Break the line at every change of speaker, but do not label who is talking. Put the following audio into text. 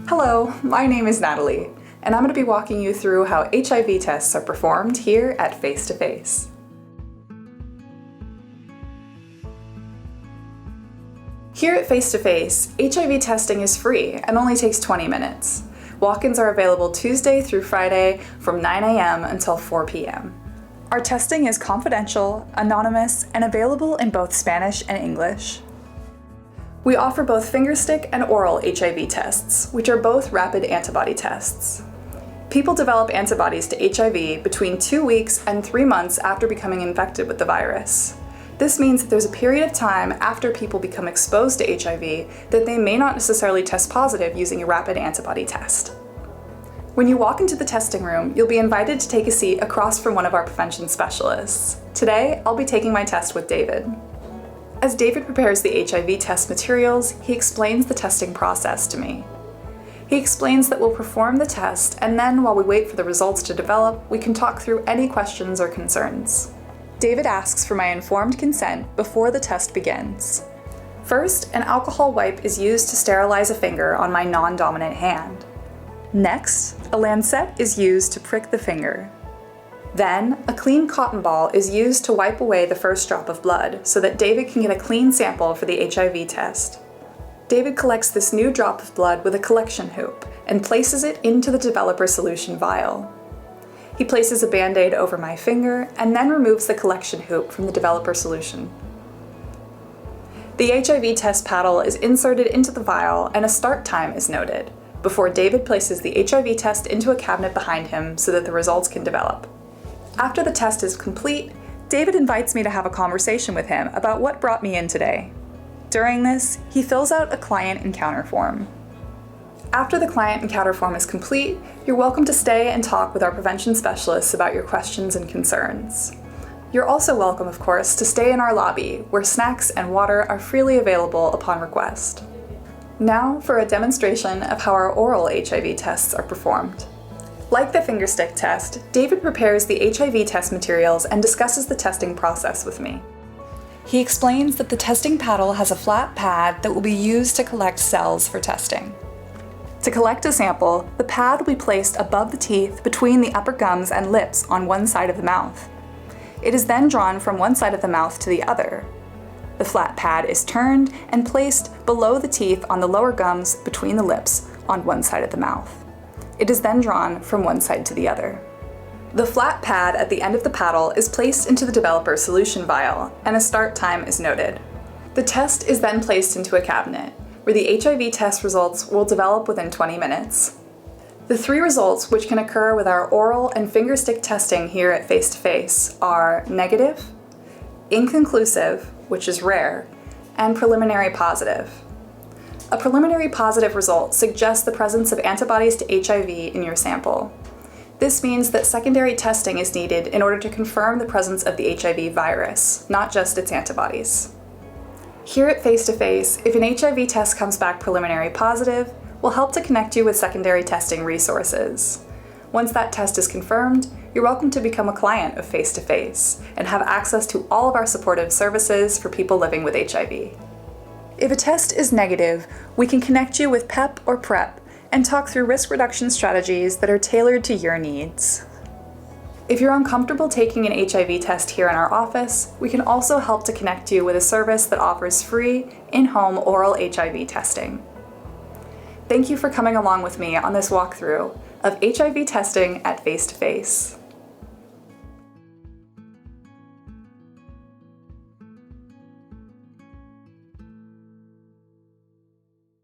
Hello, my name is Natalie, and I'm going to be walking you through how HIV tests are performed here at Face to Face. Here at Face to Face, HIV testing is free and only takes 20 minutes. Walk-ins are available Tuesday through Friday from 9 a.m. until 4 p.m. Our testing is confidential, anonymous, and available in both Spanish and English. We offer both Fingerstick and oral HIV tests, which are both rapid antibody tests. People develop antibodies to HIV between 2 weeks and 3 months after becoming infected with the virus. This means that there's a period of time after people become exposed to HIV that they may not necessarily test positive using a rapid antibody test. When you walk into the testing room, you'll be invited to take a seat across from one of our prevention specialists. Today, I'll be taking my test with David. As David prepares the HIV test materials, he explains the testing process to me. He explains that we'll perform the test, and then while we wait for the results to develop, we can talk through any questions or concerns. David asks for my informed consent before the test begins. First, an alcohol wipe is used to sterilize a finger on my non-dominant hand. Next, a lancet is used to prick the finger. Then, a clean cotton ball is used to wipe away the first drop of blood so that David can get a clean sample for the HIV test. David collects this new drop of blood with a collection hoop and places it into the developer solution vial. He places a Band-Aid over my finger and then removes the collection hoop from the developer solution. The HIV test paddle is inserted into the vial and a start time is noted before David places the HIV test into a cabinet behind him so that the results can develop. After the test is complete, David invites me to have a conversation with him about what brought me in today. During this, he fills out a client encounter form. After the client encounter form is complete, you're welcome to stay and talk with our prevention specialists about your questions and concerns. You're also welcome, of course, to stay in our lobby, where snacks and water are freely available upon request. Now for a demonstration of how our oral HIV tests are performed. Like the Fingerstick test, David prepares the HIV test materials and discusses the testing process with me. He explains that the testing paddle has a flat pad that will be used to collect cells for testing. To collect a sample, the pad will be placed above the teeth between the upper gums and lips on one side of the mouth. It is then drawn from one side of the mouth to the other. The flat pad is turned and placed below the teeth on the lower gums between the lips on one side of the mouth. It is then drawn from one side to the other. The flat pad at the end of the paddle is placed into the developer solution vial, and a start time is noted. The test is then placed into a cabinet, where the HIV test results will develop within 20 minutes. The 3 results which can occur with our oral and fingerstick testing here at Face to Face are negative, inconclusive, which is rare, and preliminary positive. A preliminary positive result suggests the presence of antibodies to HIV in your sample. This means that secondary testing is needed in order to confirm the presence of the HIV virus, not just its antibodies. Here at Face to Face, if an HIV test comes back preliminary positive, we'll help to connect you with secondary testing resources. Once that test is confirmed, you're welcome to become a client of Face to Face and have access to all of our supportive services for people living with HIV. If a test is negative, we can connect you with PEP or PrEP and talk through risk reduction strategies that are tailored to your needs. If you're uncomfortable taking an HIV test here in our office, we can also help to connect you with a service that offers free, in-home oral HIV testing. Thank you for coming along with me on this walkthrough of HIV testing at Face to Face.